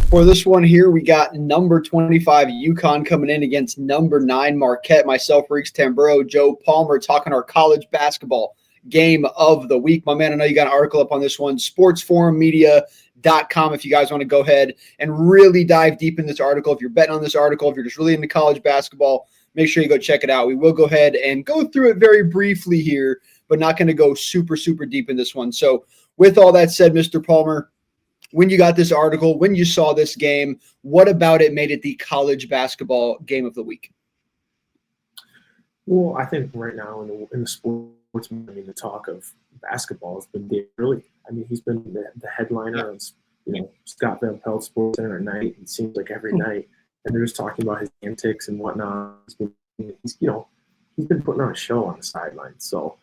For this one here, we got number 25 Uconn coming in against number 9 Marquette. Myself, Reeks Tamburo, Joe Palmer, talking our college basketball game of the week. My man, I know you got an article up on this one, sportsforummedia.com, if you guys want to go ahead and really dive deep in this article. If you're betting on this article, if you're just really into college basketball, make sure you go check it out. We will go ahead and go through it very briefly here, but not going to go super, super deep in this one. So with all that said, Mr. Palmer, when you got this article, when you saw this game, what about it made it the college basketball game of the week? Well, I think right now in the sports, the talk of basketball has been Dave Early. I mean, he's been the headliner on, Scott Van Pelt Sports Center at night. It seems like every night, and they're just talking about his antics and whatnot. He's been putting on a show on the sidelines. So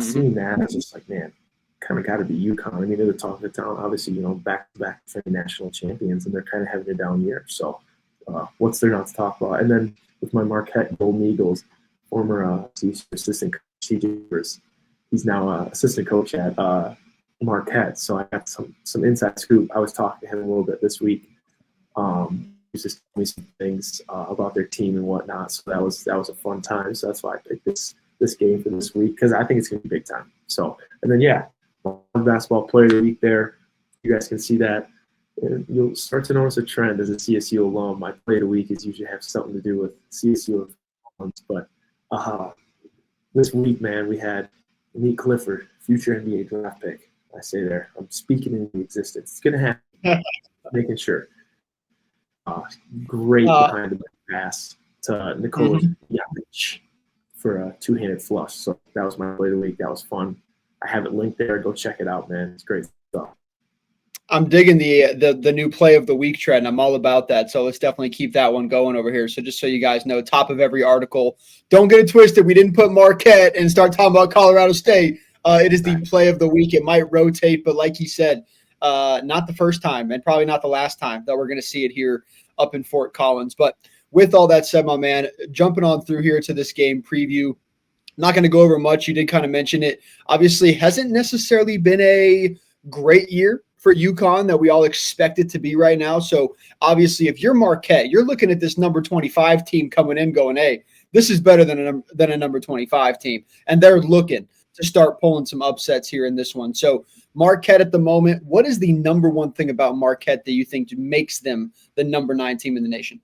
seeing that, I was just like, man, kind of got to be Uconn. I mean, they're the talk of the town. Obviously, back-to-back national champions, and they're kind of having a down year. So what's there not to talk about? And then with my Marquette Golden Eagles, former assistant coach, CJ Rivers, he's now assistant coach at Marquette. So I got some inside scoop. I was talking to him a little bit this week. He was just telling me some things about their team and whatnot. So that was a fun time. So that's why I picked this game for this week, because I think it's going to be big time. So, and then, basketball player of the week there. You guys can see that. And you'll start to notice a trend as a CSU alum. My play of the week is usually have something to do with CSU alums. But this week, man, we had Nate Clifford, future NBA draft pick. I say there. I'm speaking into existence. It's going to happen. Making sure. Great behind the pass to Nikola Jokic for a two-handed flush. So that was my play of the week. That was fun. I have it linked there. Go check it out, man. It's great stuff. I'm digging the new play of the week trend. I'm all about that. So let's definitely keep that one going over here. So just so you guys know, top of every article, don't get it twisted. We didn't put Marquette and start talking about Colorado State. It is the play of the week. It might rotate, but like he said, not the first time and probably not the last time that we're going to see it here up in Fort Collins. But with all that said, my man, jumping on through here to this game preview, not going to go over much. You did kind of mention it. Obviously, hasn't necessarily been a great year for Uconn that we all expect it to be right now. So obviously, if you're Marquette, you're looking at this number 25 team coming in going, hey, this is better than a number 25 team. And they're looking to start pulling some upsets here in this one. So Marquette at the moment, what is the number one thing about Marquette that you think makes them the number 9 team in the nation?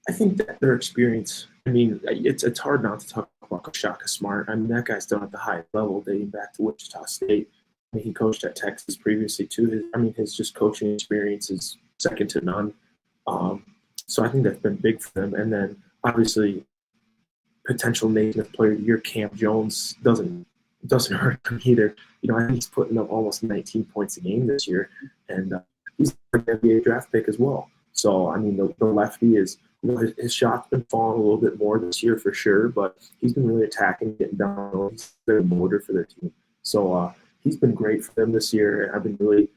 I think that their experience, I mean, it's hard not to talk about Shaka Smart. I mean, that guy's done at the highest level dating back to Wichita State. I mean, he coached at Texas previously too. His just coaching experience is second to none. So I think that's been big for them. And then obviously potential Naismith Player of the Year, Cam Jones, doesn't hurt him either. I think he's putting up almost 19 points a game this year, and he's an NBA draft pick as well. So I mean, the lefty is. His shot's been falling a little bit more this year for sure, but he's been really attacking, getting down. He's been a motor for their team. So he's been great for them this year, and I've been really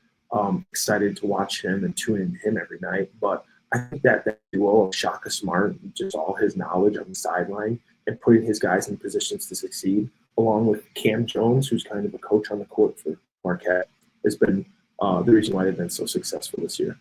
excited to watch him and tune in him every night. But I think that duo of Shaka Smart, just all his knowledge on the sideline and putting his guys in positions to succeed, along with Cam Jones, who's kind of a coach on the court for Marquette, has been the reason why they've been so successful this year.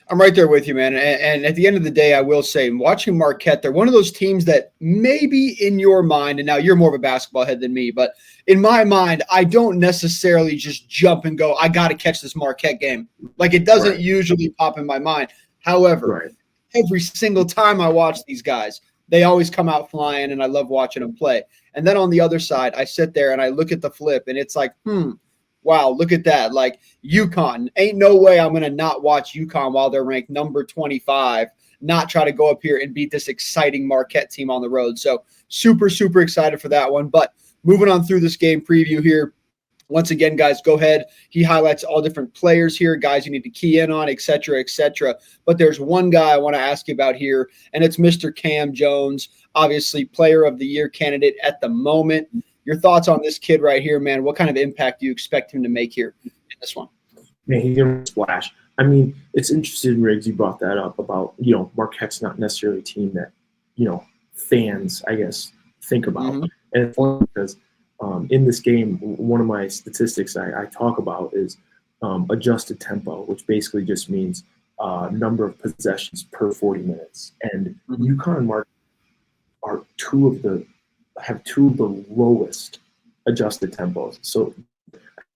I'm right there with you, man. And at the end of the day, I will say, watching Marquette, they're one of those teams that maybe in your mind, and now you're more of a basketball head than me, but in my mind, I don't necessarily just jump and go, I got to catch this Marquette game. Like, it doesn't usually pop in my mind. However, every single time I watch these guys, they always come out flying, and I love watching them play. And then on the other side, I sit there and I look at the flip, and it's like, wow, look at that. Like, Uconn, ain't no way I'm going to not watch Uconn while they're ranked number 25, not try to go up here and beat this exciting Marquette team on the road. So super, super excited for that one. But moving on through this game preview here, once again, guys, go ahead. He highlights all different players here, guys you need to key in on, et cetera, et cetera. But there's one guy I want to ask you about here, and it's Mr. Cam Jones, obviously player of the year candidate at the moment. Your thoughts on this kid right here, man? What kind of impact do you expect him to make here in this one? Man, he's going to splash. I mean, it's interesting, Riggs, you brought that up about, Marquette's not necessarily a team that, fans, I guess, think about. And it's funny because in this game, one of my statistics I talk about is adjusted tempo, which basically just means number of possessions per 40 minutes. And Uconn and Marquette are have two of the lowest adjusted tempos. So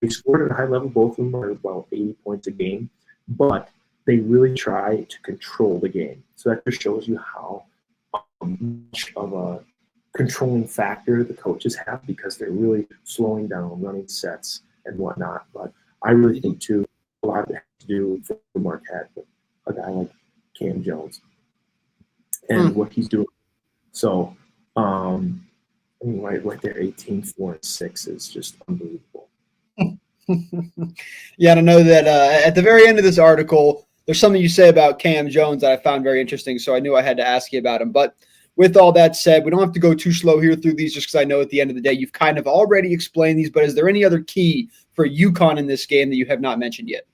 they scored at a high level. Both of them are about 80 points a game, but they really try to control the game. So that just shows you how much of a controlling factor the coaches have, because they're really slowing down, running sets and whatnot. But I really think too, a lot of it has to do for Marquette with a guy like Cam Jones and what he's doing. So, I mean, right there, 18, 4, and 6 is just unbelievable. Yeah, and I know that at the very end of this article, there's something you say about Cam Jones that I found very interesting, so I knew I had to ask you about him. But with all that said, we don't have to go too slow here through these, just because I know at the end of the day you've kind of already explained these. But is there any other key for Uconn in this game that you have not mentioned yet?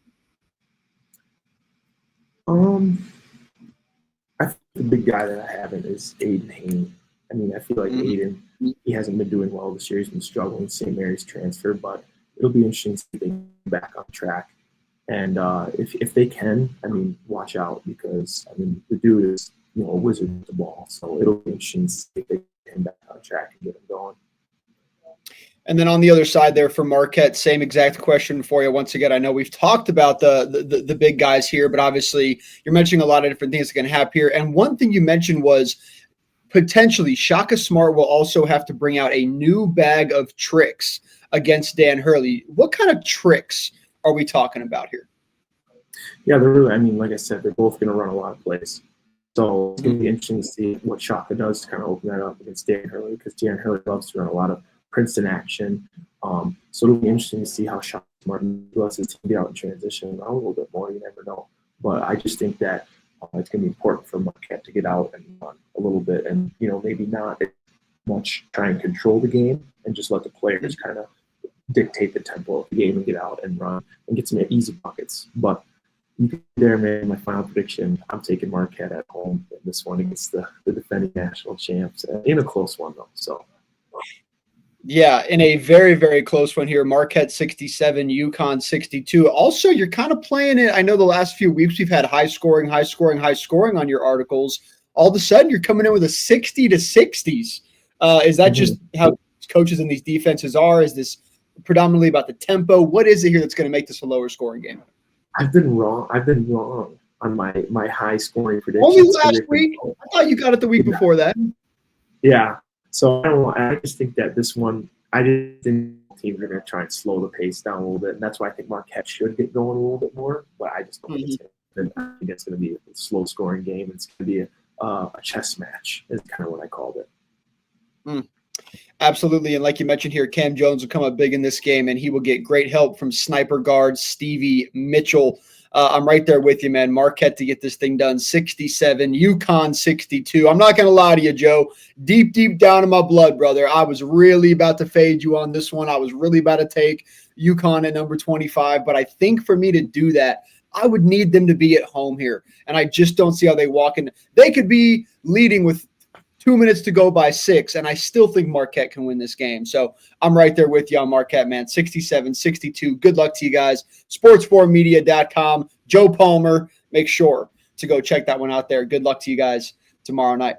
I think the big guy that I haven't is Aiden Haney. I mean, I feel like Aiden, he hasn't been doing well this year. He's been struggling. St. Mary's transfer, but it'll be interesting to see if they get back on track. And if they can, I mean, watch out, because I mean, the dude is, a wizard with the ball. So it'll be interesting to see if they get him back on track and get him going. And then on the other side there for Marquette, same exact question for you. Once again, I know we've talked about the big guys here, but obviously you're mentioning a lot of different things that can happen here. And one thing you mentioned was potentially Shaka Smart will also have to bring out a new bag of tricks against Dan Hurley. What kind of tricks are we talking about here? Yeah, they're really, I mean, like I said, they're both going to run a lot of plays. So it's going to be interesting to see what Shaka does to kind of open that up against Dan Hurley, because Dan Hurley loves to run a lot of Princeton action. So it'll be interesting to see how Shaka Smart lets his team get out in transition a little bit more. You never know. But I just think that it's going to be important for Marquette to get out and run a little bit, and maybe not much try and control the game, and just let the players kind of dictate the tempo of the game and get out and run and get some easy buckets. But there, man, my final prediction, I'm taking Marquette at home in this one against the defending national champs, in a close one though. So. Yeah, in a very, very close one here. Marquette 67, Uconn 62. Also, you're kind of playing it. I know the last few weeks we've had high scoring on your articles. All of a sudden, you're coming in with a 60 to 60s. Is that just how coaches in these defenses are? Is this predominantly about the tempo? What is it here that's going to make this a lower scoring game? I've been wrong on my high scoring predictions. Only last week? I thought you got it the week before that. Yeah. So I just think that this one, I didn't think teams are going to try and slow the pace down a little bit, and that's why I think Marquette should get going a little bit more. But I just don't think it's going to be a slow scoring game. It's going to be a chess match, is kind of what I called it. Absolutely. And like you mentioned here, Cam Jones will come up big in this game, and he will get great help from sniper guard Stevie Mitchell. I'm right there with you, man. Marquette to get this thing done, 67, Uconn 62. I'm not going to lie to you, Joe. Deep, deep down in my blood, brother, I was really about to fade you on this one. I was really about to take Uconn at number 25. But I think for me to do that, I would need them to be at home here. And I just don't see how they walk in. They could be leading with 2 minutes to go by 6, and I still think Marquette can win this game. So I'm right there with you on Marquette, man. 67-62. Good luck to you guys. Sports4media.com. Joe Palmer. Make sure to go check that one out there. Good luck to you guys tomorrow night.